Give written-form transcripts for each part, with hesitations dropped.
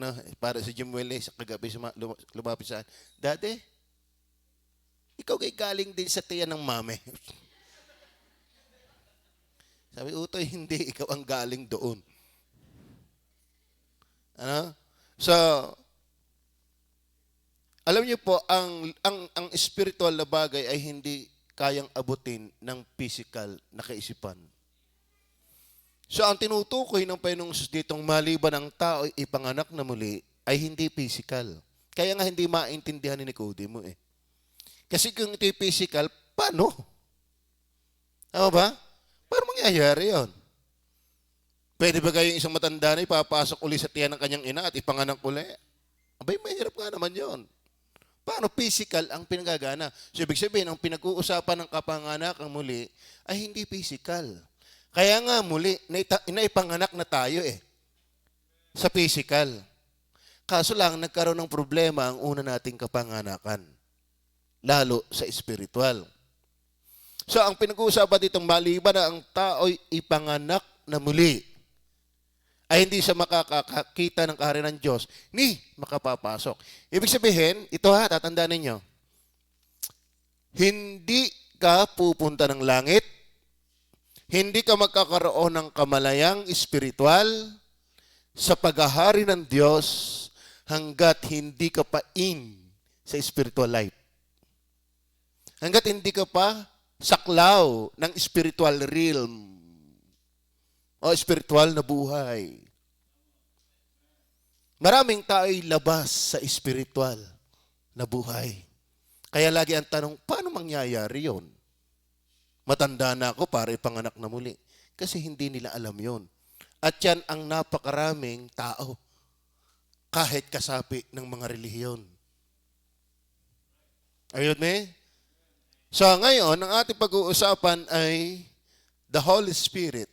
No, para si Jimuel sa kagabi lumapit sa akin, Dati, ikaw kay galing din sa tiyan ng mami. Sabi, Utoy, hindi. Ikaw ang galing doon. Ano? So, alam niyo po, ang spiritual na bagay ay hindi kayang abutin ng physical na kaisipan. So, ang tinutukoy ng Panginoong Jesus ditong maliban ang tao ipanganak na muli ay hindi physical. Kaya nga hindi maintindihan ni Nicodemo eh. Kasi kung ito physical, paano? Tama ba? Paano mangyayari yon? Pwede ba kayong isang matanda na ipapasok uli sa tiyan ng kanyang ina at ipanganak uli? Abay, mahirap nga naman yon. Paano physical ang pinagagana? So, ibig sabihin, ang pinag-uusapan ng kapanganakan muli ay hindi physical. Kaya nga muli, naipanganak na tayo eh. Sa physical. Kaso lang, nagkaroon ng problema ang una nating kapanganakan. Lalo sa spiritual. So, ang pinag-uusapan ditong maliban na ang tao'y ipanganak na muli, ay hindi siya makakakita ng kaharian ng Diyos, ni makapapasok. Ibig sabihin, ito ha, tatandaan ninyo, hindi ka pupunta ng langit, hindi ka magkakaroon ng kamalayang espiritual sa paghahari ng Diyos hanggat hindi ka pa in sa spiritual life. Hanggat hindi ka pa saklaw ng spiritual realm o spiritual na buhay. Maraming tao'y labas sa spiritual na buhay. Kaya lagi ang tanong, paano mangyayari yon? Matanda na ako para ipanganak na muli. Kasi hindi nila alam yon. At yan ang napakaraming tao. Kahit kasapi ng mga relihiyon. Are you with me? So ngayon, ang ating pag-uusapan ay the Holy Spirit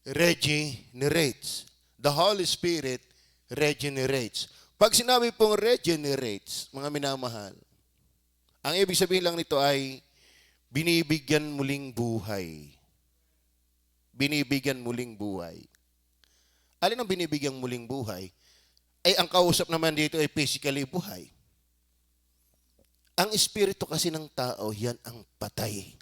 regenerates. The Holy Spirit regenerates. Pag sinabi pong regenerates, mga minamahal, ang ibig sabihin lang nito ay binibigyan muling buhay. Binibigyan muling buhay. Alin ang binibigyan muling buhay? Ay ang kausap naman dito ay physically buhay. Ang espiritu kasi ng tao, yan ang patay.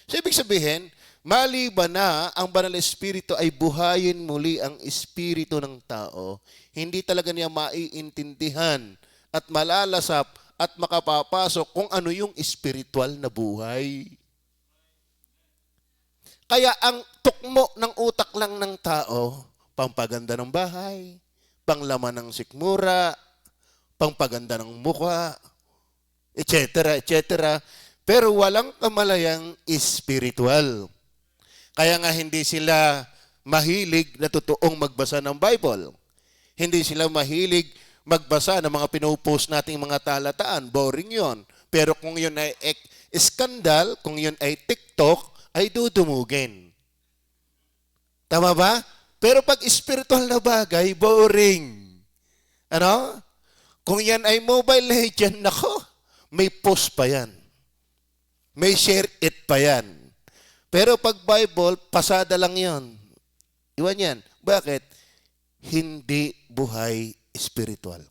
So ibig sabihin, maliban na ang banal na espiritu ay buhayin muli ang espiritu ng tao, hindi talaga niya maiintindihan at malalasap at makapapasok kung ano yung espiritual na buhay. Kaya ang tukmo ng utak lang ng tao, pampaganda ng bahay, panglaman ng sikmura, pangpaganda ng mukha, etc., etc., pero walang kamalayang espiritual. Kaya nga hindi sila mahilig na totoong magbasa ng Bible. Hindi sila mahilig magbasa ng mga pinupost nating mga talataan. Boring yon. Pero kung yun ay skandal, kung yun ay TikTok, ay dudumugin. Tama ba? Pero pag spiritual na bagay, boring. Ano? Kung yan ay Mobile Legend, nako, may post pa yan. May share it pa yan. Pero pag Bible, pasada lang yon. Iwan yan. Bakit? Hindi buhay spiritual.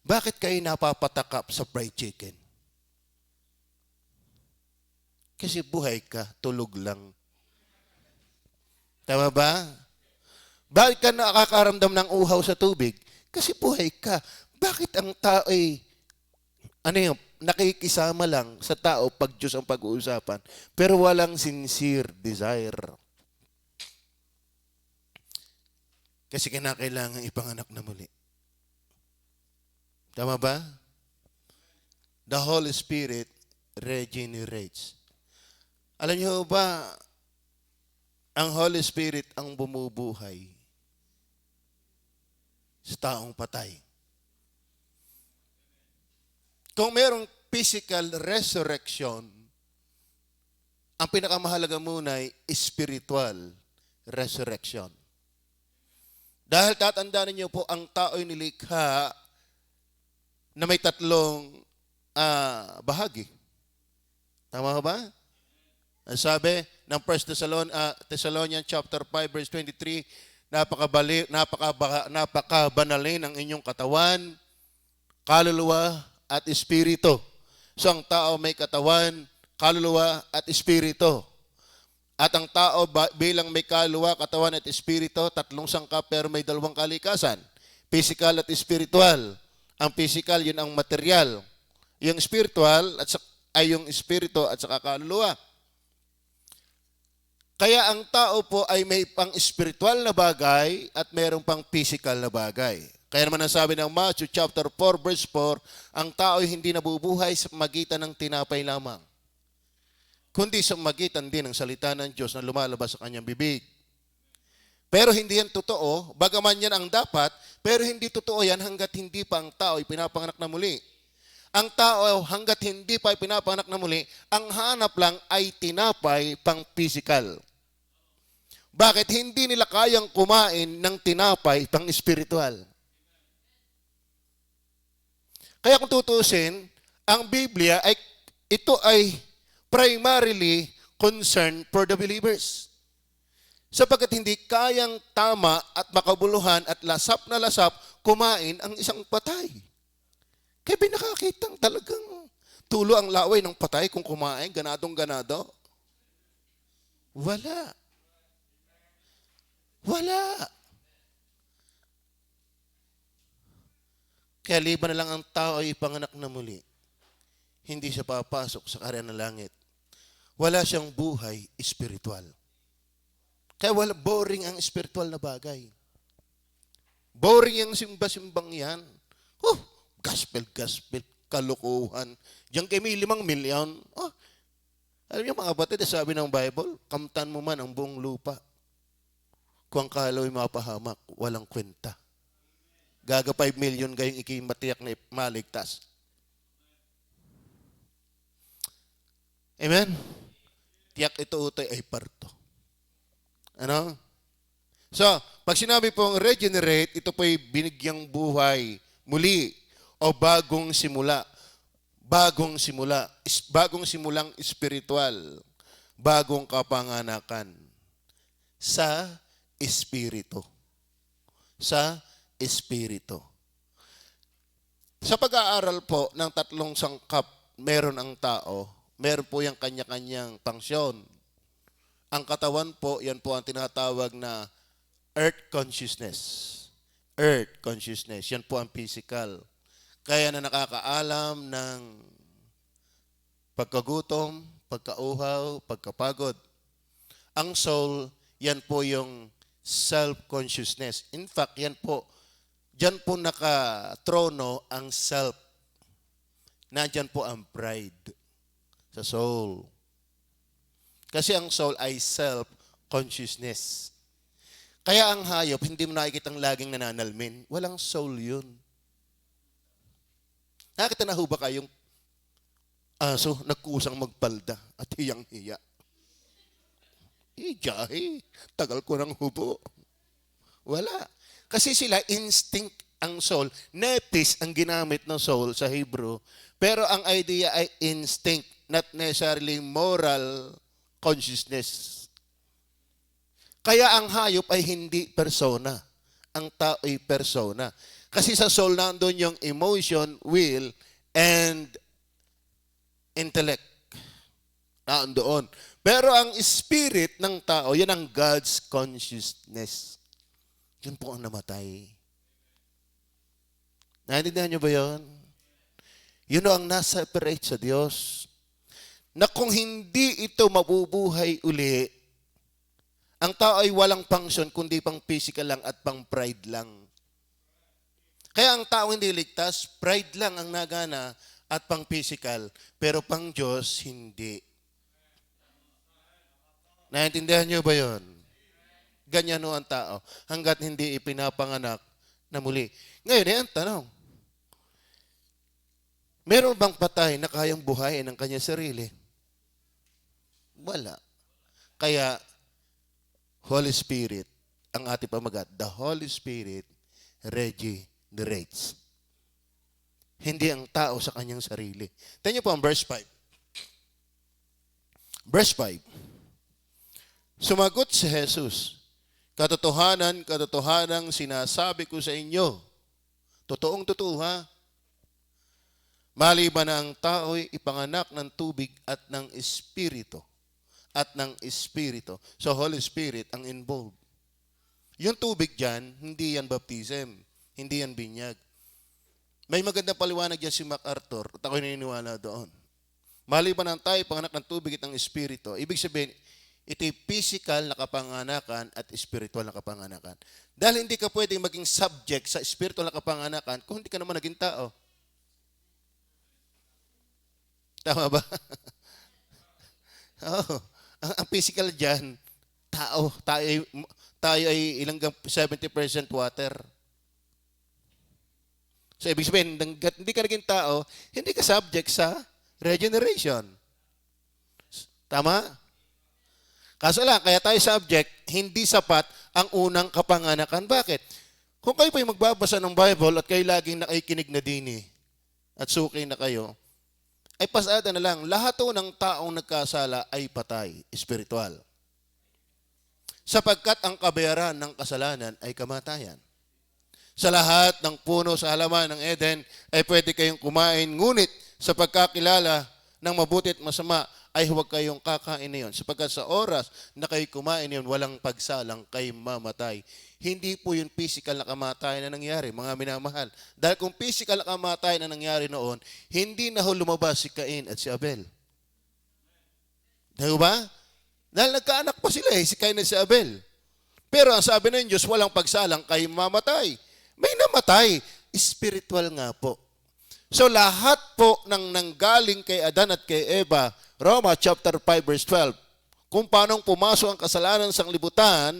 Bakit kayo napapatakap sa fried chicken? Kasi buhay ka, tulog lang. Tama ba? Bakit ka nakakaramdam ng uhaw sa tubig? Kasi buhay ka. Bakit ang tao ay nakikisama lang sa tao pag Diyos ang pag-uusapan, pero walang sincere desire? Kasi kinakailangan ipanganak na muli. Tama ba? The Holy Spirit regenerates. Alam niyo ba, ang Holy Spirit ang bumubuhay sa taong patay. Kung merong physical resurrection, ang pinakamahalaga muna ay spiritual resurrection. Dahil tatandaan niyo po, ang tao'y nilikha na may tatlong bahagi. Tama ba? Ang sabi ng 1 Thessalonians chapter 5 verse 23, napakabanalin ang inyong katawan, kaluluwa at espiritu. So ang tao may katawan, kaluluwa at espiritu. At ang tao bilang may kaluluwa, katawan at espiritu, tatlong sangkap pero may dalawang kalikasan. Physical at spiritual. Ang physical, yun ang material. Yung spiritual ay yung espiritu at saka kaluluwa. Kaya ang tao po ay may pang-spiritual na bagay at mayroong pang physical na bagay. Kaya naman ang sabi ng Matthew chapter 4 verse 4, ang tao ay hindi nabubuhay sa magitan ng tinapay lamang, kundi sa magitan din ng salita ng Diyos na lumalabas sa kanyang bibig. Pero hindi yan totoo, bagaman yan ang dapat, pero hindi totoo yan hanggat hindi pa ang tao ay pinapanganak na muli. Ang tao hanggat hindi pa ay pinapanganak na muli, ang hanap lang ay tinapay pang physical. Bakit hindi nila kayang kumain ng tinapay pang spiritual? Kaya kung tutusin, ang Biblia ito ay primarily concerned for the believers. Sapagkat hindi kayang tama at makabuluhan at lasap na lasap kumain ang isang patay. Kaya pinakakitang talagang tulo ang laway ng patay kung kumain, ganadong-ganado. Wala. Kaya liban na lang ang tao ay ipanganak na muli, hindi siya papasok sa karya ng langit. Wala siyang buhay espiritual. Kaya boring ang espiritual na bagay. Boring yung simba-simbang yan. Gospel, kalukuhan. Diyan kay may 5 milyon. Alam niyo mga batid, sabi ng Bible, kamtan mo man ang buong lupa. Kung ang kalaw ay mapahamak, walang kwenta. Gaga 5 million gayong ikimatiyak na maligtas. Amen? Tiyak ito utoy ay parto. Ano? So, pag sinabi pong regenerate, ito po'y binigyang buhay muli o bagong simula. Bagong simula. Bagong simulang espiritual. Bagong kapanganakan. Sa Espiritu. Sa Espiritu. Sa pag-aaral po ng tatlong sangkap, meron ang tao, meron po yung kanya-kanyang pangsyon. Ang katawan po, yan po ang tinatawag na earth consciousness. Earth consciousness, yan po ang physical. Kaya na nakakaalam ng pagkagutom, pagkauhaw, pagkapagod. Ang soul, yan po yung self-consciousness. In fact, yan po, diyan po nakatrono ang self. Nandyan po ang pride sa soul. Kasi ang soul ay self-consciousness. Kaya ang hayop, hindi mo nakikitang laging nananalmin. Walang soul yun. Nakita na ho ba kayong aso nagkusang magpalda at hiyang-hiya? Jahe, tagal ko ng hubo. Wala. Kasi sila, instinct ang soul. Nepis ang ginamit ng soul sa Hebrew. Pero ang idea ay instinct, not necessarily moral consciousness. Kaya ang hayop ay hindi persona. Ang tao ay persona. Kasi sa soul nandun yung emotion, will, and intellect. Nandoon. Pero ang spirit ng tao, yan ang God's consciousness. Yun po ang namatay. Naintindihan niyo ba yun? Yun ang nasa-separate sa Diyos. Na kung hindi ito mabubuhay uli, ang tao ay walang function, kundi pang physical lang at pang pride lang. Kaya ang tao hindi ligtas, pride lang ang nagana at pang physical, pero pang Diyos, hindi. Naintindihan niyo ba yun? Ganyan no ang tao, hanggat hindi ipinapanganak na muli. Ngayon, ang tanong, meron bang patay na kayang buhayin ang kanyang sarili? Wala. Kaya, Holy Spirit, ang ating pamagat, the Holy Spirit regenerates. Hindi ang tao sa kanyang sarili. Tingnan niyo po ang verse 5. Verse 5. Sumagot si Jesus, katotohanan, katotohanan sinasabi ko sa inyo. Totoong totoo ha. Maliban na ang tao'y ipanganak ng tubig at ng Espiritu. At ng Espiritu. So Holy Spirit ang involved. Yung tubig dyan, hindi yan baptism. Hindi yan binyag. May magandang paliwanag dyan si MacArthur at ako'y naniniwala doon. Maliban ang tayo panganak ng tubig at ng Espiritu, ibig sabihin, ito'y physical na kapanganakan at spiritual na kapanganakan. Dahil hindi ka pwedeng maging subject sa spiritual na kapanganakan kung hindi ka naman naging tao. Tama ba? Oo. Ang physical dyan, tao. Tayo ay ilang 70% water. So, ibig sabihin, hindi ka naging tao, hindi ka subject sa regeneration. Tama? Kaso lang, kaya tayo subject, hindi sapat ang unang kapanganakan. Bakit? Kung kayo po'y magbabasa ng Bible at kayo laging nakikinig na dini at suki na kayo, ay pasada na lang, lahat ng taong nagkasala ay patay, spiritual. Sapagkat ang kabayaran ng kasalanan ay kamatayan. Sa lahat ng puno sa halaman ng Eden ay pwede kayong kumain, ngunit sa pagkakilala ng mabuti at masama ay huwag kayong kakain na yun. Sapagkat sa oras na kayo kumain yun, walang pagsalang kayo mamatay. Hindi po yung physical na kamatayan na nangyari, mga minamahal. Dahil kung physical na kamatayan na nangyari noon, hindi na ho lumabas si Cain at si Abel. Dahil ba? Dahil nagkaanak pa sila si Cain at si Abel. Pero ang sabi ng Diyos, walang pagsalang kayo mamatay. May namatay. Spiritual nga po. So lahat po ng nanggaling kay Adan at kay Eva, Roma chapter 5 verse 12, kung paanong pumasok ang kasalanan sa sanglibutan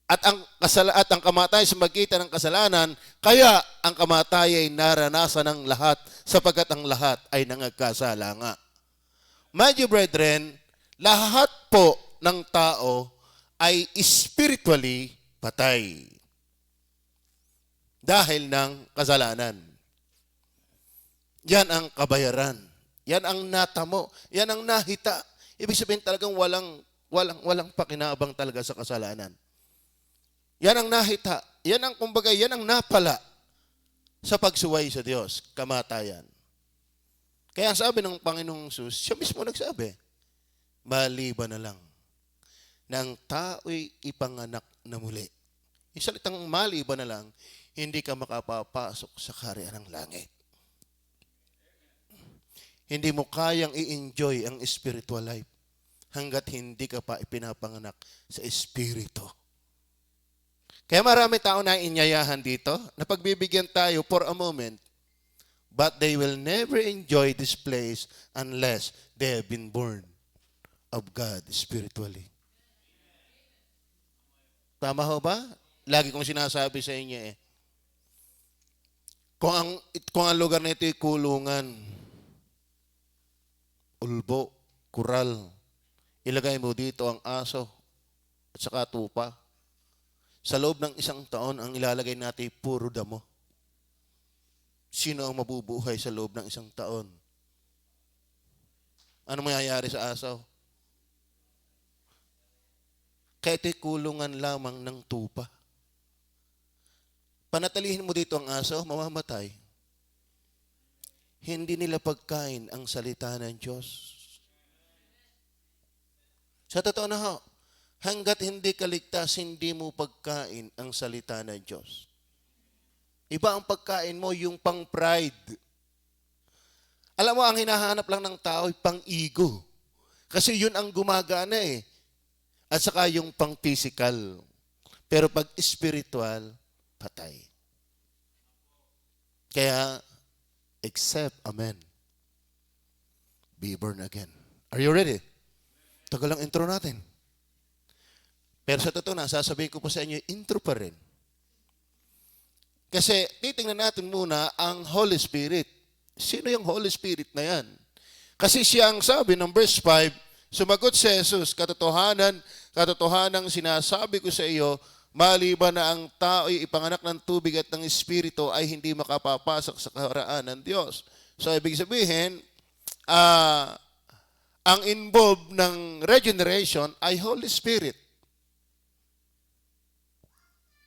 at ang kamatayan sa magitan ng kasalanan, kaya ang kamatayan ay naranasan ng lahat sapagkat ang lahat ay nangagkasala nga. Mind you, brethren, lahat po ng tao ay spiritually patay dahil ng kasalanan. Yan ang kabayaran. Yan ang natamo. Yan ang nahita. Ibig sabihin talagang walang pakinabang talaga sa kasalanan. Yan ang nahita. Yan ang kumbaga, yan ang napala sa pagsuway sa Diyos, kamatayan. Kaya sabi ng Panginoong Hesus, siya mismo nagsabi, maliban na lang ng tao'y ipanganak na muli. Yung salitang maliban na lang, hindi ka makapapasok sa kaharian ng langit. Hindi mo kayang i-enjoy ang spiritual life hanggat hindi ka pa ipinapanganak sa Espiritu. Kaya marami tao na inyayahan dito na pagbibigyan tayo for a moment, but they will never enjoy this place unless they have been born of God spiritually. Tama ho ba? Lagi kong sinasabi sa inyo Kung ang lugar na ito ay kulungan, ulbo, kural, ilagay mo dito ang aso at saka tupa. Sa loob ng 1 taon, ang ilalagay natin puro damo. Sino ang mabubuhay sa loob ng 1 taon? Ano mangyayari sa aso? Kaya ito'y kulungan lamang ng tupa. Panatalihin mo dito ang aso, mamamatay. Hindi nila pagkain ang salita ng Diyos. Sa totoo na ho, hanggat hindi ka ligtas, hindi mo pagkain ang salita ng Diyos. Iba ang pagkain mo, yung pang-pride. Alam mo, ang hinahanap lang ng tao ay pang-ego. Kasi yun ang gumagana At saka yung pang-physical. Pero pag spiritual, patay. Kaya, accept, amen. Be born again. Are you ready? Tagal ang intro natin. Pero sa totoo na, sasabihin ko po sa inyo, intro pa rin. Kasi titingnan natin muna ang Holy Spirit. Sino yung Holy Spirit na yan? Kasi siya ang sabi ng verse 5, sumagot si Jesus, katotohanan sinasabi ko sa iyo, maliban na ang tao'y ipanganak ng tubig at ng Espiritu ay hindi makapapasok sa kaharaan ng Diyos. So, ibig sabihin, ah, ang involved ng regeneration ay Holy Spirit.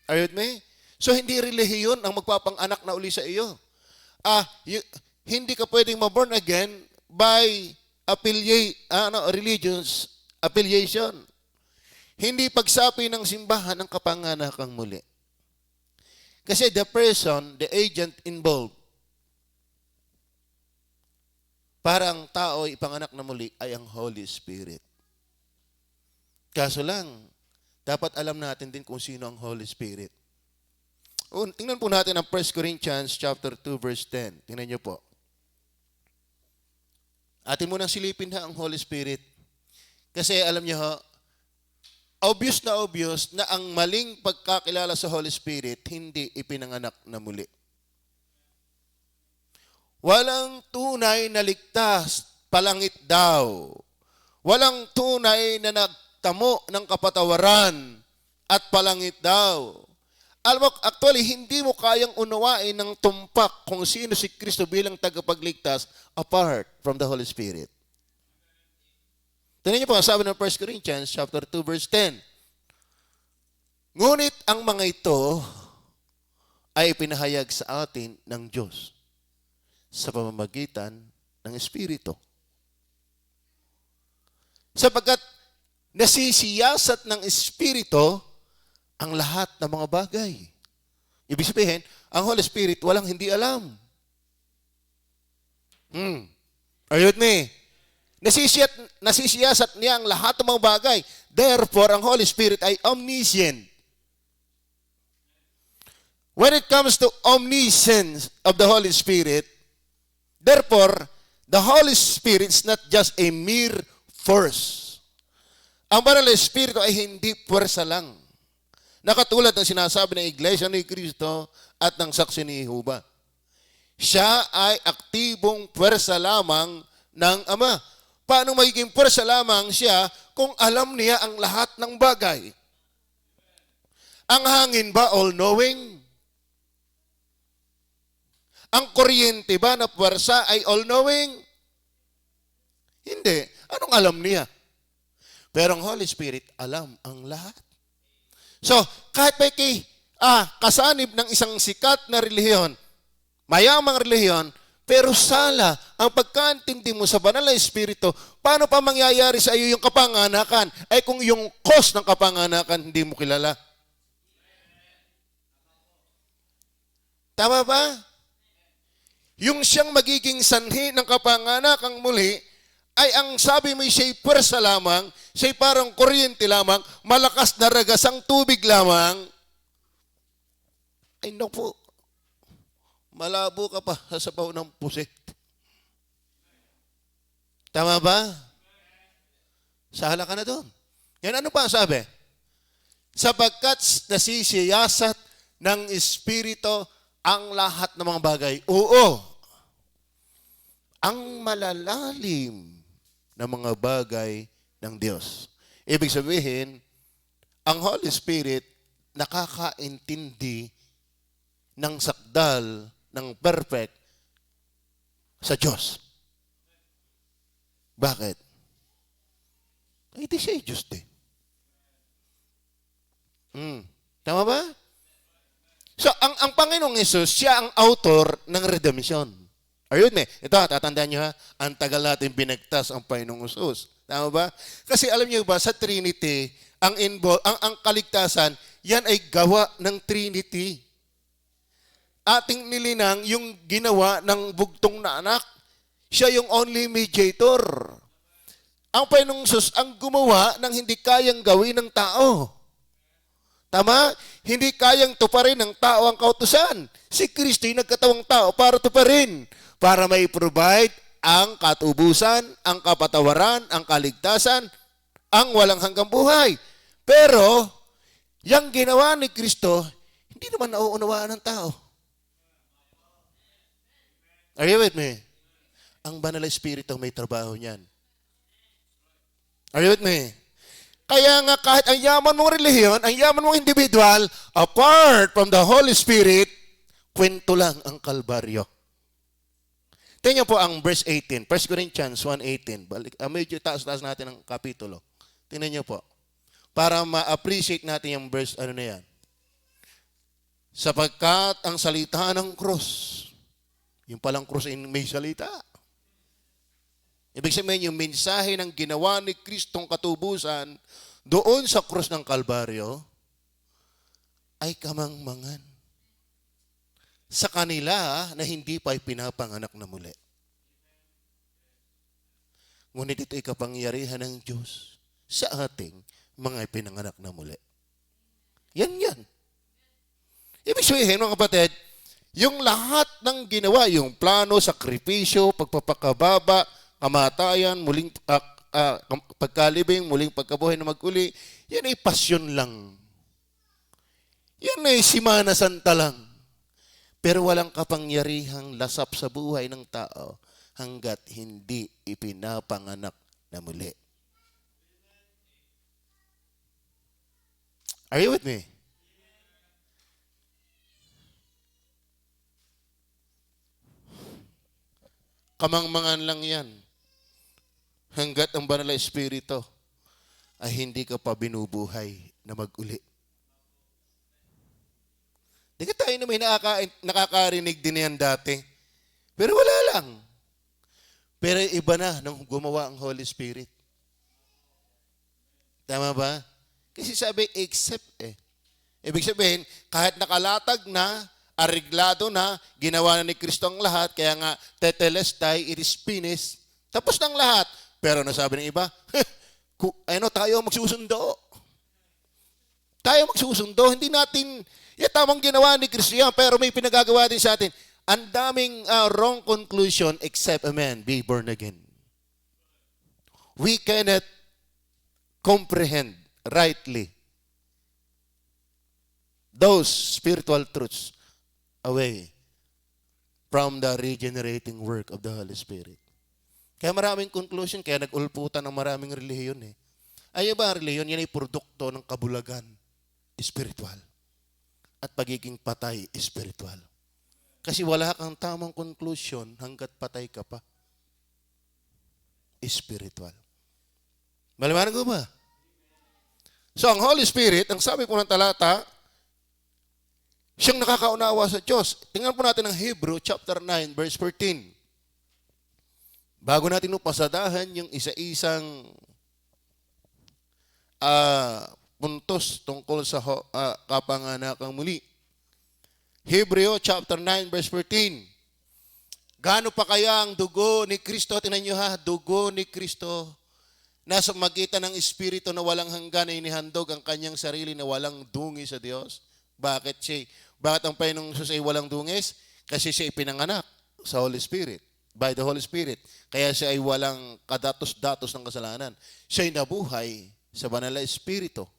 Are you with me? So, hindi relihiyon ang magpapang-anak na uli sa iyo. Hindi ka pwedeng ma-born again by religious affiliation. Hindi pagsapi ng simbahan ang kapanganakang muli. Kasi the person, the agent involved, para ang tao ipanganak na muli ay ang Holy Spirit. Kaso lang, dapat alam natin din kung sino ang Holy Spirit. Tingnan po natin ang 1 Corinthians chapter 2 verse 10. Tingnan niyo po. Atin mo nang silipin ang Holy Spirit. Kasi alam niyo obvious na ang maling pagkakilala sa Holy Spirit hindi ipinanganak na muli. Walang tunay na ligtas, palangit daw. Walang tunay na nagtamo ng kapatawaran at palangit daw. Alam mo, actually, hindi mo kayang unawain ng tumpak kung sino si Kristo bilang tagapagligtas apart from the Holy Spirit. Tingnan niyo po ang sabi ng 1 Corinthians chapter 2 verse 10. Ngunit ang mga ito ay pinahayag sa atin ng Diyos sa pamamagitan ng Espiritu. Sapagkat nasisiyasat ng Espiritu ang lahat ng mga bagay. Ibig sabihin, ang Holy Spirit walang hindi alam. Are you with me? Nasisiyasat niya ang lahat ng mga bagay. Therefore, ang Holy Spirit ay omniscient. When it comes to omniscience of the Holy Spirit, therefore, the Holy Spirit is not just a mere force. Ang banal na Espiritu ay hindi puwersa lang. Nakatulad ng sinasabi ng Iglesia ni Cristo at ng Saksi ni Jehovah. Siya ay aktibong puwersa lamang ng Ama. Paano magiging puwersa lamang siya kung alam niya ang lahat ng bagay? Ang hangin ba all-knowing? Ang kuryente ba na puwersa ay all-knowing? Hindi. Anong alam niya? Pero ang Holy Spirit, alam ang lahat. So, kahit may kasanib ng isang sikat na relihiyon, mayamang relihiyon, pero sala ang pagkaintindi mo sa banal na Espiritu, paano pa mangyayari sa iyo yung kapanganakan? Ay kung yung cause ng kapanganakan hindi mo kilala. Tama ba? Yung siyang magiging sanhi ng kapanganakang muli, ay ang sabi mo siya'y pwersa lamang, siya'y parang kuryente lamang, malakas na ragasang tubig lamang. Ay naku, malabo ka pa sa sabaw ng pusit. Tama ba? Sahala ka na doon. Yan ano pa sabi? Sapagkat nasisiyasat ng Espiritu ang lahat ng mga bagay. Oo. Ang malalalim na mga bagay ng Diyos. Ibig sabihin, ang Holy Spirit nakakaintindi ng sakdal, ng perfect sa Diyos. Bakit? Ay, di siya Diyos din. Tama ba? So, ang Panginoong Hesus, siya ang author ng redemption. Are you with me? Ito, tatandaan nyo ang tagal natin binagtas ang Panginoong Hesus. Tama ba? Kasi alam niyo ba, sa Trinity, ang kaligtasan, yan ay gawa ng Trinity. Ating nilinang yung ginawa ng bugtong na anak. Siya yung only mediator. Ang Panginoong Hesus ang gumawa ng hindi kayang gawin ng tao. Tama? Hindi kayang tuparin ng tao ang kautusan. Si Kristo ay nagkatawang tao para tuparin. Para may provide ang katubusan, ang kapatawaran, ang kaligtasan, ang walang hanggang buhay. Pero, yung ginawa ni Kristo, hindi naman nauunawaan ng tao. Are you with me? Ang banal na Espiritu may trabaho niyan. Are you with me? Kaya nga kahit ang yaman mong relihiyon, ang yaman mong individual, apart from the Holy Spirit, kwento lang ang Kalbaryo. Tingnan po ang verse 18. 1 Corinthians 1:18. Medyo taas-taas natin ang kapitulo. Tingnan niyo po. Para ma-appreciate natin yung verse, ano na yan. Sapagkat ang salita ng krus, yung palang krus ay may salita. Ibig sabihin, yung mensahe ng ginawa ni Kristong katubusan doon sa krus ng Kalbaryo ay kamangmangan sa kanila na hindi pa pinapanganak na muli. Ngunit ito'y kapangyarihan ng Diyos sa ating mga ipinanganak na muli. Yan. Ibig sabihin, mga kapatid, yung lahat ng ginawa, yung plano, sakripisyo, pagpapakababa, kamatayan, muling pagkalibing, muling pagkabuhay na mag-uli, yan ay pasyon lang. Yan ay Simana Santa lang. Pero walang kapangyarihang lasap sa buhay ng tao hanggat hindi ipinapanganak na muli. Are you with me? Kamangmangan lang yan. Hanggat ang banal na espiritu ay hindi ka pa binubuhay na mag-uli. Di ka tayo na may nakakarinig din yan dati. Pero wala lang. Pero iba na nung gumawa ang Holy Spirit. Tama ba? Kasi sabi, except Ibig sabihin, kahit nakalatag na, ariglado na, ginawa na ni Kristo ang lahat, kaya nga, tetelestai, it is finished. Tapos ng lahat. Pero nasabi ng iba, tayo magsusundo. Tayo magsusundo. Hindi natin, tamang ginawa ni Kristo yan, pero may pinagagawa din sa atin. Ang daming wrong conclusion except a man be born again. We cannot comprehend rightly those spiritual truths away from the regenerating work of the Holy Spirit. Kaya maraming conclusion, kaya nag-ulputan ng maraming relihiyon Ay ba relihiyon? Yan ay produkto ng kabulagan, spiritual. At pagiging patay, spiritual. Kasi wala kang tamang conclusion hanggat patay ka pa. Spiritual. Maliwanag ko ba? So, ang Holy Spirit, ang sabi po ng talata, siyang nakakaunawa sa Diyos. Tingnan po natin ang Hebrew chapter 9, verse 14. Bago natin upasadahan yung isa-isang puntos tungkol sa kapanganakang muli. Hebrew chapter 9, verse 14. Gaano pa kaya ang dugo ni Kristo? Tingnan nyo dugo ni Kristo. Nasa magitan ng Espiritu na walang hanggan ay inihandog ang kanyang sarili na walang dungis sa Diyos. Bakit ang Panginoong Jesus ay walang dungis? Kasi siya ay pinanganak sa Holy Spirit, by the Holy Spirit. Kaya siya ay walang kadatos-datos ng kasalanan. Siya ay nabuhay sa banal na Espiritu.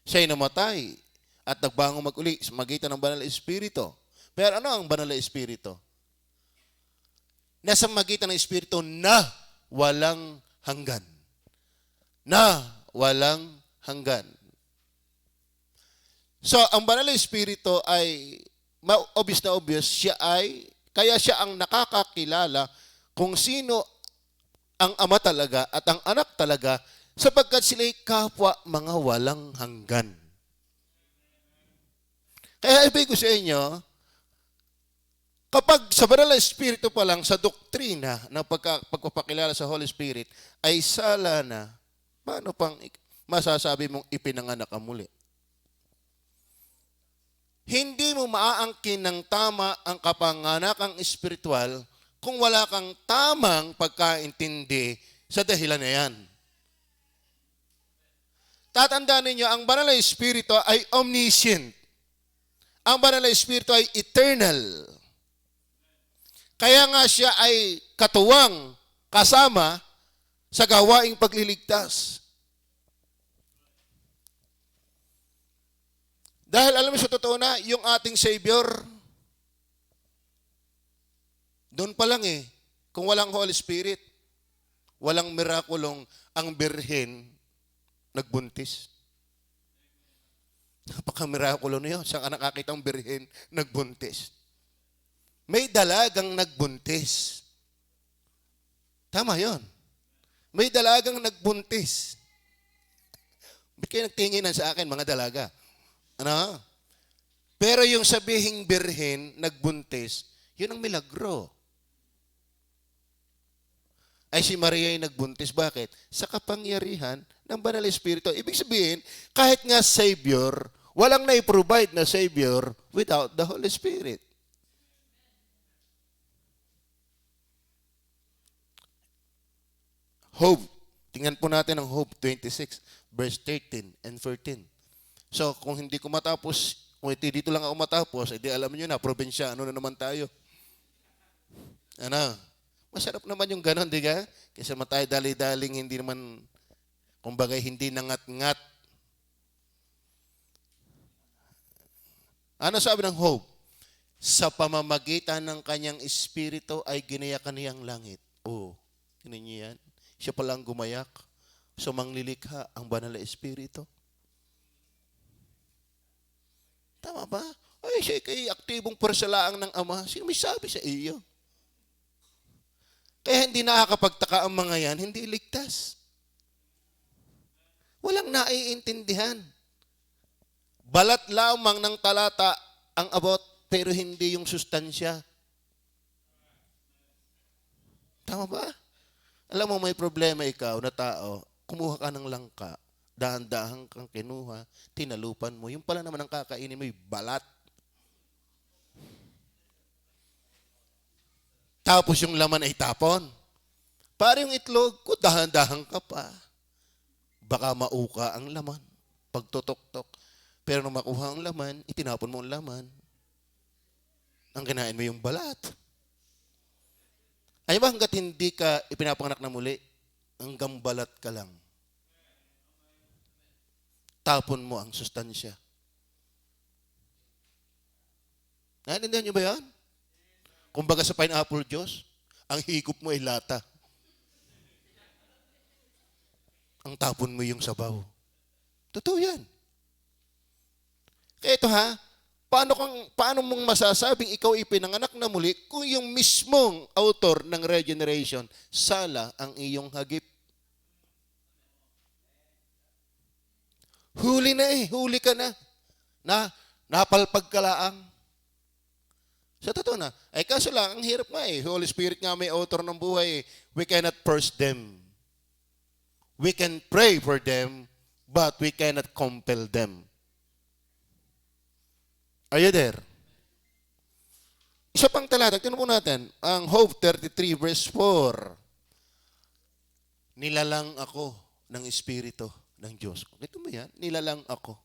Siya ay namatay at nagbangon mag-uli sa magitan ng banal na Espiritu. Pero ano ang banal na Espiritu? Nasa magitan ng Espiritu na walang hanggan. Na walang hanggan. So, ang banal na Espiritu ay, obvious na obvious, kaya siya ang nakakakilala kung sino ang ama talaga at ang anak talaga sapagkat sila'y kapwa mga walang hanggan. Kaya ibig ko sa inyo, kapag sa banal na Espiritu pa lang, sa doktrina ng pagpapakilala sa Holy Spirit, ay sala na, paano pang masasabi mong ipinanganak ka muli? Hindi mo maaangkin ng tama ang kapanganakang espiritual kung wala kang tamang pagkaintindi sa dahilan na yan. Tatandaan ninyo, ang banal na Espiritu ay omniscient. Ang banal na Espiritu ay eternal. Kaya nga siya ay katuwang kasama sa gawaing pagliligtas. Dahil alam mo sa totoo na, yung ating Savior, doon pa lang kung walang Holy Spirit, walang mirakulong ang birhen nagbuntis. Napaka-mirakulo na yun. Saan ka nakakita ang birhen nagbuntis? May dalagang nagbuntis. Tama yon. May dalagang nagbuntis. Ba't kayo nagtinginan sa akin, mga dalaga? Ano? Pero yung sabihing birhen, nagbuntis, yun ang milagro. Ay si Maria ay nagbuntis. Bakit? Sa kapangyarihan ng Banal na Espiritu. Ibig sabihin, kahit nga Savior, walang na-provide na Savior without the Holy Spirit. Hope. Tingnan po natin ang Hope 26, verse 13 and 14. So, kung hindi ko matapos, kung dito lang ako matapos, edi alam niyo na, probinsyano na naman tayo. Ano? Masarap naman yung ganon, di ka? Kaysa naman tayo dali-daling, hindi naman, kumbaga, hindi nangat-ngat. Ano sabi ng Hope? Sa pamamagitan ng kanyang espiritu ay ginayakan niyang langit. Oh, tinan niyo yan. Siya palang gumayak. So, manglilikha ang Banal na Espiritu. Tama ba? Ay, siya kay aktibong persalaang ng Ama. Sino may sabi sa iyo? Kaya hindi nakakapagtaka ang mga yan, hindi ligtas. Walang naiintindihan. Balat lamang ng talata ang abot, pero hindi yung sustansya. Tama ba? Alam mo, may problema ikaw na tao, kumuha ka ng langka, dahan-dahan kang kinuha, tinalupan mo, yung pala naman ang kakainin mo, yung balat. Tapos yung laman ay tapon. Para yung itlog, kung dahan-dahan ka pa, baka mauka ang laman, pagtutok-tok. Pero nung makuha ang laman, itinapon mo ang laman. Ang kinain mo yung balat. Ay ba hanggat hindi ka ipinapanganak na muli, hanggang balat ka lang. Tapon mo ang sustansya. Naintindihan niyo ba yan? Kumbaga sa pineapple juice, ang higop mo ay lata. Ang tapon mo yung sabaw. Totoo yan. Kaya ito ha, paano mong masasabing ikaw ipinanganak na muli kung yung mismong author ng regeneration, sala ang iyong hagip? Huli na huli ka na. Napalpag ka laang. Sa totoo na. Ay kaso lang, ang hirap nga Holy Spirit nga may author ng buhay We cannot force them. We can pray for them, but we cannot compel them. Are you there? Isa pang talata, tingnan po natin, ang Hope 33 verse 4. Nilalang ako ng Espiritu ng Diyos. Ito mo yan? Nilalang ako.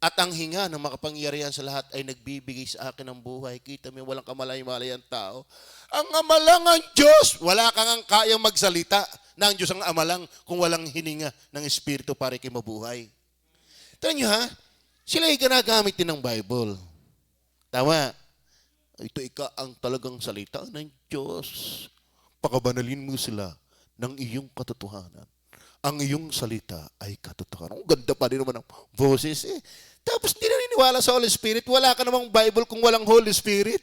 At ang hinga ng makapangyarihan sa lahat ay nagbibigay sa akin ng buhay. Kita mo, walang kamalay-malay ang tao. Ang amalang ang Diyos, wala kang kayang magsalita na ang Diyos ang amalang kung walang hininga ng Espiritu para kayo mabuhay. Tignan nyo ha, sila ay ginagamit din ng Bible. Tama. Ito ang talagang salita ng Diyos. Pakabanalin mo sila ng iyong katotohanan. Ang iyong salita ay katotohanan. Ang ganda pa rin naman ng boses Tapos hindi naniniwala sa Holy Spirit. Wala ka namang Bible kung walang Holy Spirit.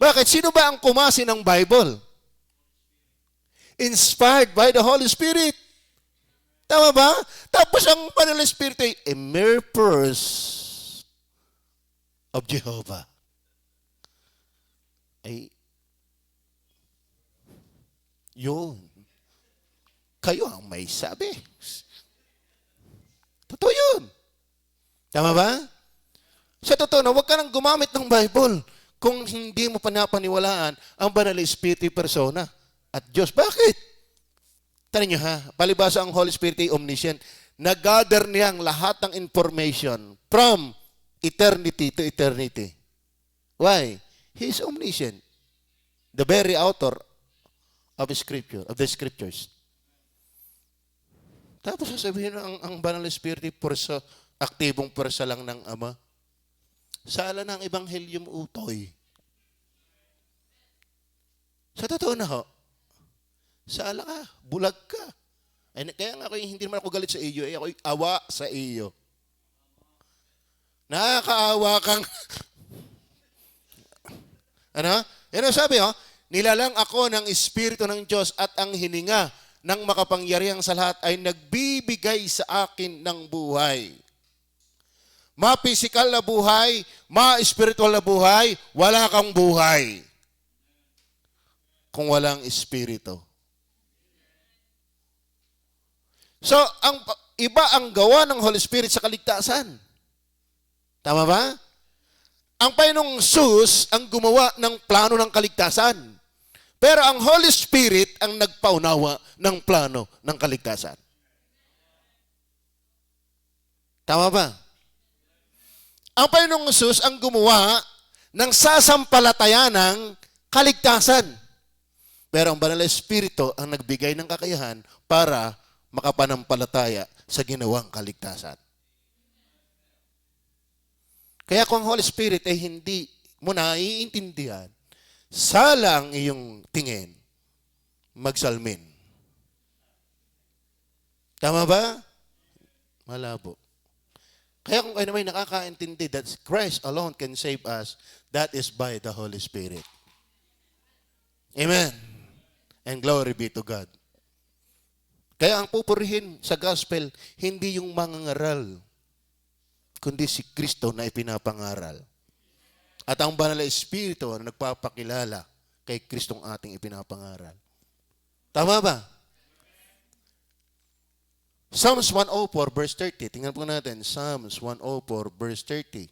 Bakit? Sino ba ang kumasi ng Bible? Inspired by the Holy Spirit. Tama ba? Tapos ang Banal na Espiritu ay a mere purse of Jehovah. Ay, yun. Kayo ang may sabi. Totoo yun. Tama ba? Sa totoo na, huwag ka nang gumamit ng Bible kung hindi mo panapaniwalaan ang Banal na Espiritu persona at Diyos. Bakit? Tanong nyo ha, palibasa ang Holy Spirit ay omniscient. Nag-gather niyang lahat ng information from eternity to eternity. Why? He is omniscient. The very author of Scripture, of the Scriptures. Tapos sasabihin ang Banal na Espiritu aktibong pwersa lang ng Ama. Sala ng Ebanghelyo utoy. Sa totoo na ho, sala ka, bulag ka. Ay, kaya nga hindi naman ako galit sa iyo, ako'y awa sa iyo. Nakakaawa kang Ano? Yan ang sabi, nilalang ako ng Espiritu ng Diyos at ang hininga ng makapangyarihang sa lahat ay nagbibigay sa akin ng buhay. Ma-physical na buhay, ma-spiritual na buhay, wala kang buhay kung walang Espiritu. So, iba ang gawa ng Holy Spirit sa kaligtasan. Tama ba? Ang Panginoong Sus ang gumawa ng plano ng kaligtasan. Pero ang Holy Spirit ang nagpaunawa ng plano ng kaligtasan. Tama ba? Ang Panginoong Sus ang gumawa ng sasampalatayan ng kaligtasan. Pero ang Banal na Espiritu ang nagbigay ng kakayahan para makapanampalataya sa ginawang kaligtasan. Kaya kung ang Holy Spirit ay hindi mo naiintindihan, salang iyong tingin, magsalmin. Tama ba? Malabo. Kaya kung kayo naman nakakaintindi that Christ alone can save us, that is by the Holy Spirit. Amen. And glory be to God. Kaya ang pupurihin sa gospel, hindi yung mangangaral, kundi si Kristo na ipinapangaral. At ang Banal na Espiritu na nagpapakilala kay Kristong ating ipinapangaral. Tama ba? Psalms 104 verse 30. Tingnan po natin. Psalms 104 verse 30.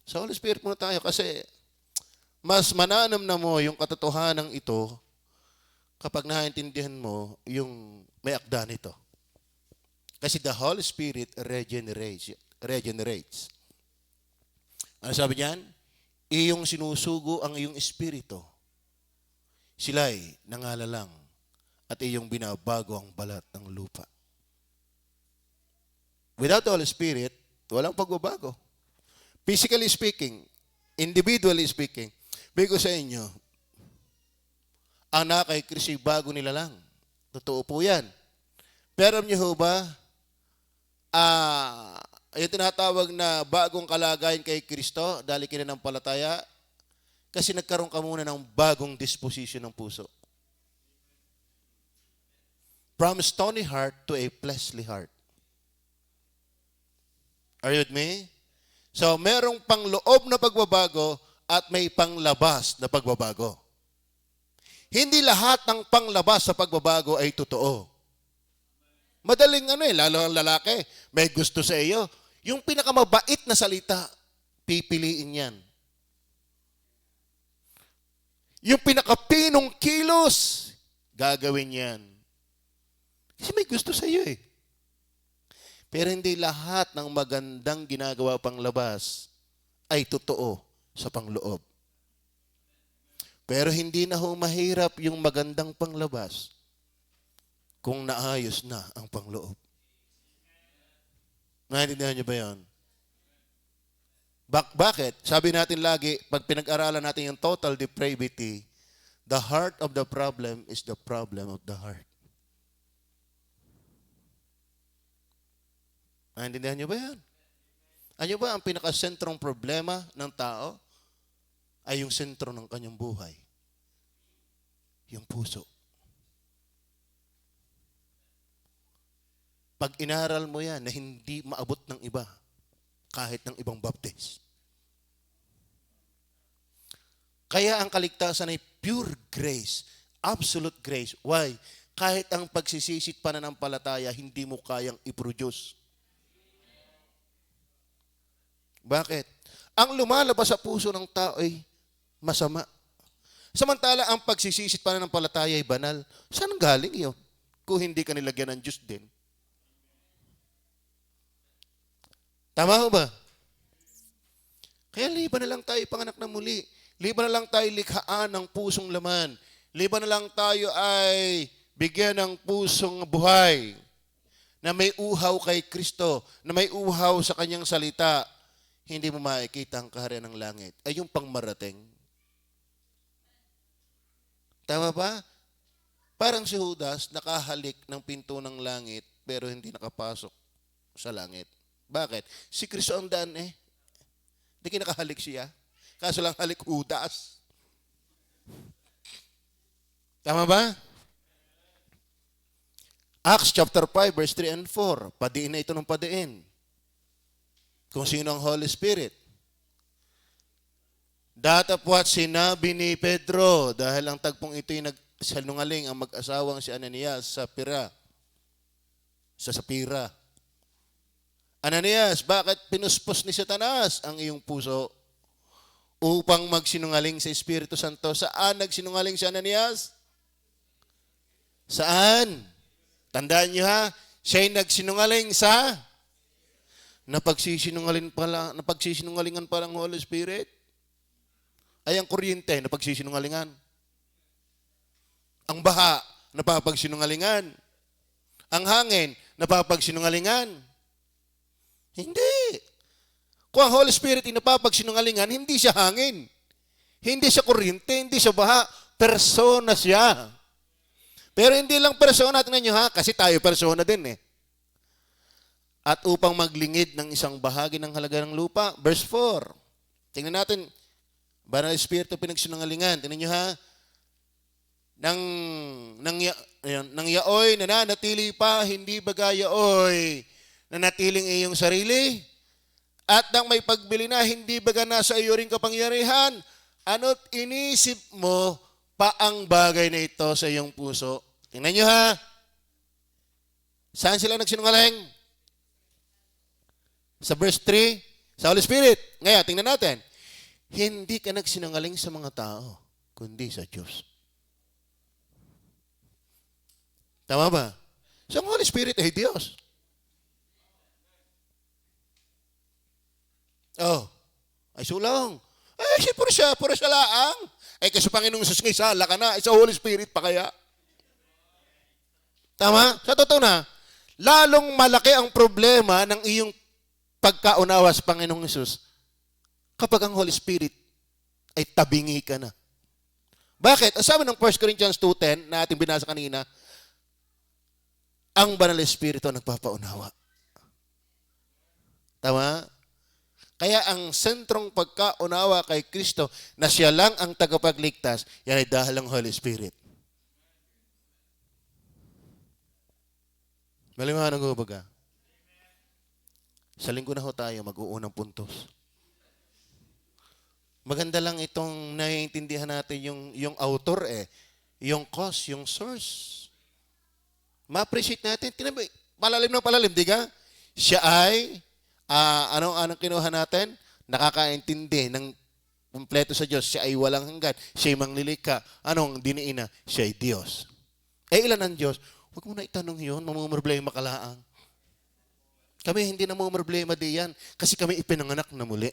Sa Holy Spirit muna tayo kasi mas mananam na mo yung katotohanan ito kapag naintindihan mo yung may akda nito. Kasi the Holy Spirit regenerates. Ano sabi niyan? Iyong sinusugo ang iyong espiritu. Sila'y nangalalang at iyong binabago ang balat ng lupa. Without the Holy Spirit, walang pagbabago. Physically speaking, individually speaking, bigo sa inyo, ang nakay Kristo'y bago nila lang. Totoo po yan. Pero alam niyo ba, yung tinatawag na bagong kalagayan kay Kristo, dahil kinanampalataya, kasi nagkaroon ka muna ng bagong disposition ng puso. From stony heart to a fleshly heart. Are you with me? So, merong pangloob na pagbabago at may panglabas na pagbabago. Hindi lahat ng panglabas sa pagbabago ay totoo. Madaling lalo ang lalaki, may gusto sa iyo. Yung pinakamabait na salita, pipiliin yan. Yung pinakapinong kilos, gagawin yan. Kasi may gusto sa iyo eh. Pero hindi lahat ng magandang ginagawa panglabas ay totoo sa pangloob. Pero hindi na mahirap yung magandang panglabas kung naayos na ang pangloob. Naintindihan niyo ba yan? Bakit? Sabi natin lagi, pag pinag-aralan natin yung total depravity, the heart of the problem is the problem of the heart. Naintindihan niyo ba yan? Ano ba ang pinakasentrong problema ng tao? Ay yung sentro ng kanyang buhay. Yung puso. Pag inaral mo yan na hindi maabot ng iba, kahit ng ibang baptist. Kaya ang kaligtasan ay pure grace, absolute grace. Why? Kahit ang pagsisisit pananampalataya, hindi mo kayang i-produce. Bakit? Ang lumalabas sa puso ng tao ay masama. Samantala, ang pagsisisit pananampalataya ay banal. Saan galing yun? Kung hindi ka nilagyan ng Diyos din. Tama ho ba? Kaya liban na lang tayo panganak na muli. Liban na lang tayo likhaan ng pusong laman. Liban na lang tayo ay bigyan ng pusong buhay na may uhaw kay Kristo, na may uhaw sa kanyang salita. Hindi mo makikita ang kaharian ng langit. Ay yung pangmarating. Tama ba? Parang si Judas nakahalik ng pinto ng langit pero hindi nakapasok sa langit. Bakit? Si Kristo ang daan eh. Hindi kinakahalik siya. Kaso lang halik Judas. Tama ba? Acts chapter 5, verse 3 and 4. Padiin na ito ng padiin. Kung sino ang Holy Spirit. Datapwat sinabi ni Pedro, dahil ang tagpong ito'y nagsalungaling ang mag-asawang si Ananias sa Sapira. Ananias, bakit pinuspos ni Satanas ang iyong puso upang magsinungaling sa Espiritu Santo? Saan nagsinungaling si Ananias? Saan? Tandaan niyo ha, siya'y nagsinungaling sa napagsisinungalingan pa ng Holy Spirit. Ay ang kuryente, napagsisinungalingan. Ang baha, napapagsinungalingan. Ang hangin, napapagsinungalingan. Hindi. Kung ang Holy Spirit ay napapagsinungalingan, hindi siya hangin. Hindi siya kuryente, hindi siya baha. Persona siya. Pero hindi lang persona, tingnan nyo ha, kasi tayo persona din eh. At upang maglingid ng isang bahagi ng halaga ng lupa, verse 4. Tingnan natin, Banal Espiritu pinagsinungalingan. Tingnan nyo ha, nang yaoy, nananatili pa, hindi baga yaoy, nanatiling iyong sarili, at nang may pagbili na, hindi baga nasa iyo ring kapangyarihan, ano't inisip mo, pa ang bagay na ito sa iyong puso. Tingnan nyo ha. Saan sila nagsinungaling? Sa verse 3, sa Holy Spirit. Ngayon, tingnan natin. Hindi ka nagsinungaling sa mga tao, kundi sa Diyos. Tama ba? So, ang Holy Spirit ay Diyos. Oh, ay sulong. Ay, puro siya laang. Ay, kasi Panginoong Jesus nga, sala ka na. Sa Holy Spirit pa kaya. Tama? Sa totoo na, lalong malaki ang problema ng iyong pagkaunawa sa Panginoong Jesus kapag ang Holy Spirit ay tabingi ka na. Bakit? Ang sabi ng 1 Corinthians 2:10 na ating binasa kanina, ang Banal Espiritu nagpapaunawa. Tama? Kaya ang sentrong pagkaunawa kay Kristo na siya lang ang tagapagligtas, yan ay dahil ng Holy Spirit. Maliwanag ho baga? Sa linggo na ho tayo mag-uunang puntos. Maganda lang itong naiintindihan natin yung author yung cause, yung source. Ma-appreciate natin. Palalim na palalim, di ka? Siya ay anong kinuha natin? Nakakaintindi ng kumpleto sa Diyos. Siya ay walang hanggan. Siya ay manglilika. Anong diniina? Siya ay Diyos. Ilan ang Diyos? Huwag mo na itanong yun. Mamumroblema ka laang. Kami hindi na mamumroblema diyan. Kasi kami ipinanganak na muli.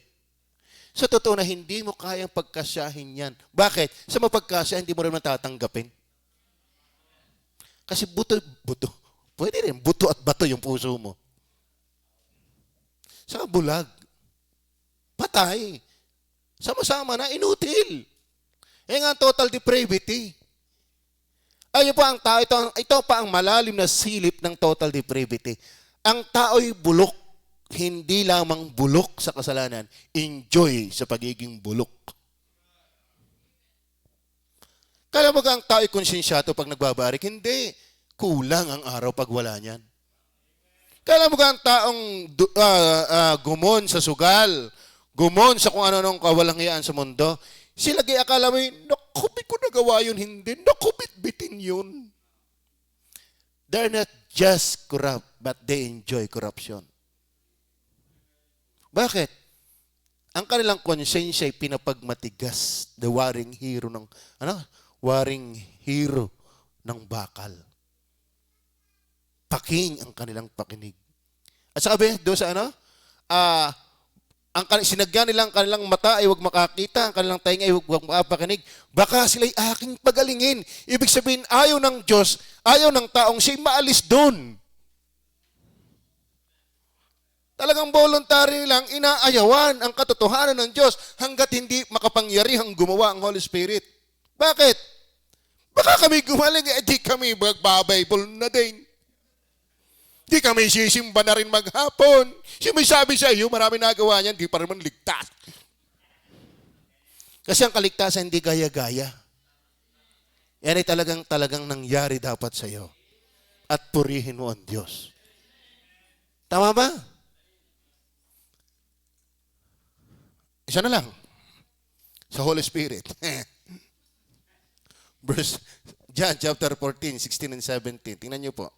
Sa totoo na hindi mo kayang pagkasyahin yan. Bakit? Sa mapagkasya, hindi mo rin matatanggapin. Kasi buto. Pwede rin, buto at bato yung puso mo. Saka bulag. Patay. Sama-sama na, inutil. Yan nga total depravity. Ayun pa ang tao, ito pa ang malalim na silip ng total depravity. Ang tao'y bulok. Hindi lamang bulok sa kasalanan, enjoy sa pagiging bulok. Kala mo ka ang tao'y konsensyado pag nagbabarik? Hindi. Kulang ang araw pag wala niyan. Kala mo ka ang taong gumon sa sugal, gumon sa kung ano-anong kawalangyaan sa mundo, sila kaya akala mo, nakubit ko nagawa yun, hindi. Nakubit-bitin yun. They're not just corrupt, but they enjoy corruption. Bakit? Ang kanilang konsensya ay pinapagmatigas, the waring hero ng bakal. Paking ang kanilang pakinig. At sabi doon sa sinagyan nilang kanilang mata ay huwag makakita, ang kanilang tainga ay huwag makapakinig. Baka sila'y aking pagalingin. Ibig sabihin, ayaw ng Diyos, ayaw ng taong siya'y maalis doon. Talagang voluntary lang, inaayawan ang katotohanan ng Diyos hanggat hindi makapangyarihang gumawa ang Holy Spirit. Bakit? Baka kami gumaling, di kami magbabible na din. Di kami sisimba na rin maghapon. Sabi sa iyo, marami nagawa niyan, di pa rin ligtas. Kasi ang kaligtasan hindi gaya-gaya. Yan ay talagang nangyari dapat sa iyo. At purihin mo ang Diyos. Tama ba? Isa na lang. Sa Holy Spirit. Verse, John chapter 14, 16 and 17. Tingnan niyo po.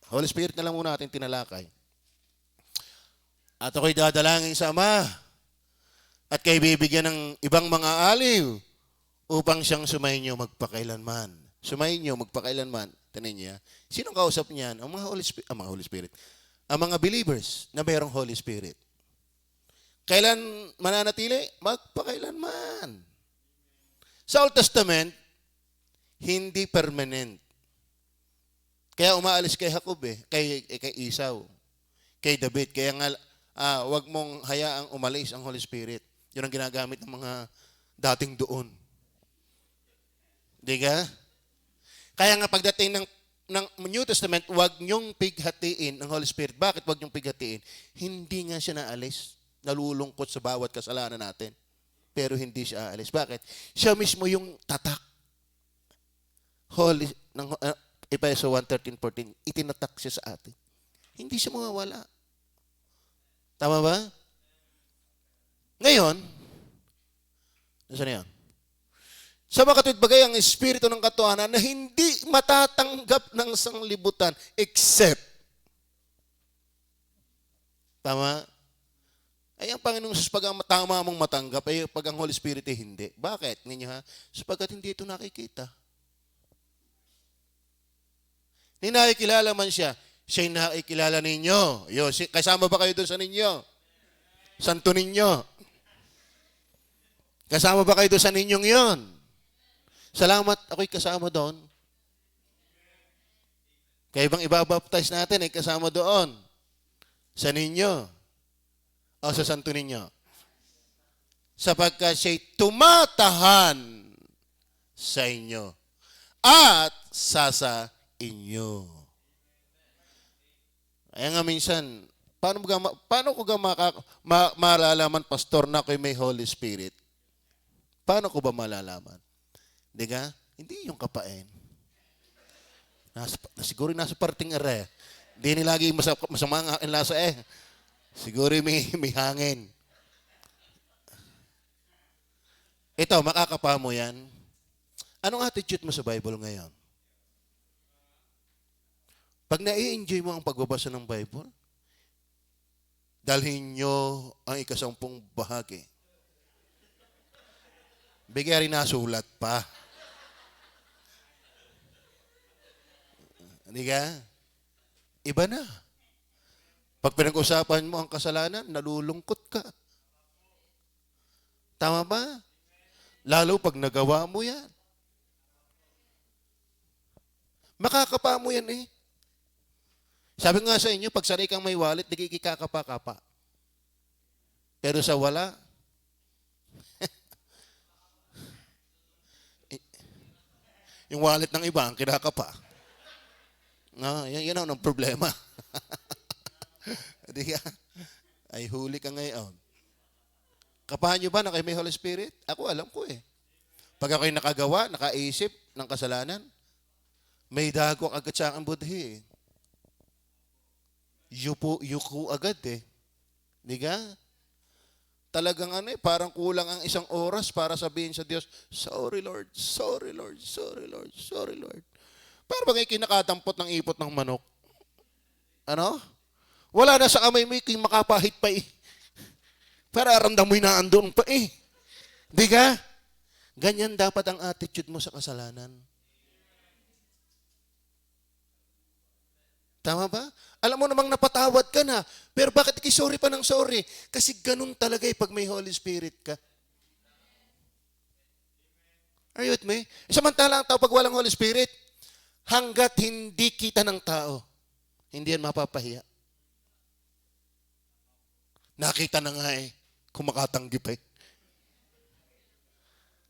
Holy Spirit na lang muna natin tinalakay. At ako'y dadalangin sa Ama at kayo bibigyan ng ibang mga aliw upang siyang sumainyo magpakailanman. Sumainyo magpakailanman. Tanin niya. Sinong kausap niyan? Ang mga Holy Spirit. Ang mga believers na mayroong Holy Spirit. Kailan mananatili? Magpakailanman. Sa Old Testament, hindi permanent. Kaya umaalis kay Jacob kay Esau, kay David. Kaya nga, wag mong hayaang umalis ang Holy Spirit. Yun ang ginagamit ng mga dating doon. Di ka? Kaya nga pagdating ng New Testament, wag niyong pighatiin ang Holy Spirit. Bakit wag niyong pighatiin? Hindi nga siya naalis. Nalulungkot sa bawat kasalanan natin. Pero hindi siya aalis. Bakit? Siya mismo yung tatak. Holy, ng Efeso 1:13-14, itinatak siya sa atin. Hindi siya mawawala. Tama ba? Ngayon, nasaan yan? Sa mga katwid bagay, ang espiritu ng katotohanan na hindi matatanggap ng sanglibutan except. Tama? Ay, ang Panginoong Jesus, pag ang tama mong matanggap, ay pag ang Holy Spirit ay hindi. Bakit? Ninyo ha? Sapagkat hindi ito nakikita. Ninakikilala man siya, siya'y nakikilala ninyo. Yo, kasama ba kayo doon sa ninyo? Santo ninyo. Kasama ba kayo doon sa ninyong yon? Salamat, ako'y kasama doon. Kaya ibang ibabaptize natin ay kasama doon. Sa ninyo. O sa santo ninyo. Sapagkat siya'y tumatahan sa inyo. At sasa inyo. Kaya nga minsan, paano ko malalaman, pastor, na ako'y may Holy Spirit? Paano ko ba malalaman? Di ka? Hindi yung kapain. Siguro nasa parting are. Hindi nilagi masama ang lasa Siguro may hangin. Ito, makakapa mo yan. Anong attitude mo sa Bible ngayon? Pag nai-enjoy mo ang pagbabasa ng Bible, dalhin nyo ang 10 bahagi. Bigyan rin nasulat pa. Hindi ka? Iba na. Pag pinag-usapan mo ang kasalanan, nalulungkot ka. Tama ba? Lalo pag nagawa mo yan. Makakapa mo yan Sabi nga sa inyo, pag sanay kang may wallet, di kikakapa-kapa. Pero sa wala, yung wallet ng iba, ang kinakapa. No, yan ang problema. Di ka? Ay huli ka ngayon. Kapahan nyo ba na kayo may Holy Spirit? Ako alam ko Pag ako'y nakagawa, nakaisip ng kasalanan, may dago agad sa aking budhi Yuko agad Di ka? Talagang parang kulang ang 1 oras para sabihin sa Diyos, sorry Lord, sorry Lord, sorry Lord, sorry Lord. Para bang kinakatampot ng ipot ng manok? Ano? Wala na sa kamay mo yung makapahit pa Para aramdam mo yung naandun pa Di ka? Ganyan dapat ang attitude mo sa kasalanan. Tama ba? Alam mo namang napatawad ka na, pero bakit sorry pa ng sorry? Kasi ganun talaga pag may Holy Spirit ka. Are you with me? Samantala ang tao pag walang Holy Spirit, hanggat hindi kita ng tao, hindi yan mapapahiya. Nakita na nga kumakatanggi pa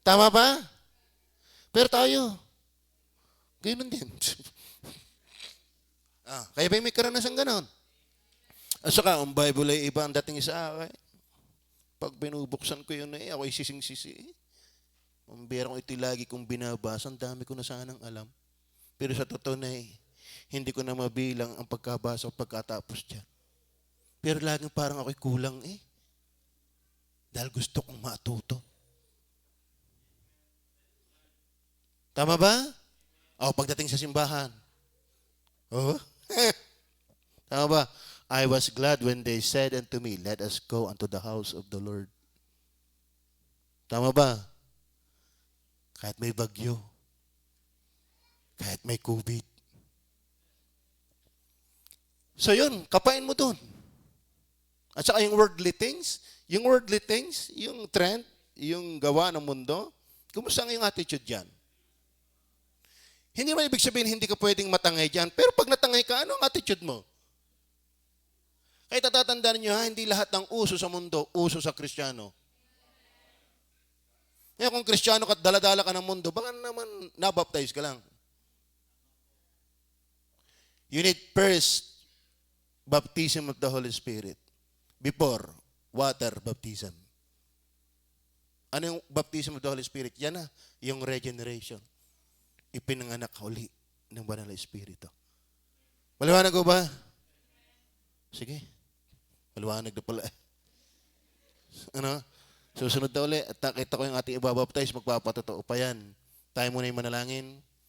Tama ba? Pero tayo, ganoon din. Kaya ba may karanasan ganon? At saka, ang Bible ay iba ang dating sa akin. Pag binubuksan ko yun ako'y sising-sisi. Ang bira kong ito lagi kong binabasa, ang dami ko na sanang alam. Pero sa totoo na hindi ko na mabilang ang pagkabasa o pagkatapos dyan. Pero laging parang ako'y kulang dahil gusto kong matuto. Tama ba? O, pagdating sa simbahan. Oh? Tama ba? I was glad when they said unto me, let us go unto the house of the Lord. Tama ba? Kahit may bagyo. Kahit may COVID. So yun, kapain mo dun. At saka yung worldly things, yung trend, yung gawa ng mundo, kumusta ang iyong attitude dyan? Hindi man ibig sabihin hindi ka pwedeng matangay dyan, pero pag natangay ka, ano ang attitude mo? Kaya tatatandaan nyo hindi lahat ng uso sa mundo, uso sa Kristiyano. Kaya kung Kristiyano ka at daladala ka ng mundo, baka naman nabaptize ka lang. You need first baptism of the Holy Spirit before water baptism. Ano yung baptism of the Holy Spirit? Yan na, yung regeneration. Ipinanganak uli ng Banal na Espiritu. Maliwanag ko ba? Sige. Maliwanag na pala. Ano? Susunod na uli at nakita ko yung ating ibabaptize, magpapatotoo pa yan. Tayo muna yung manalangin.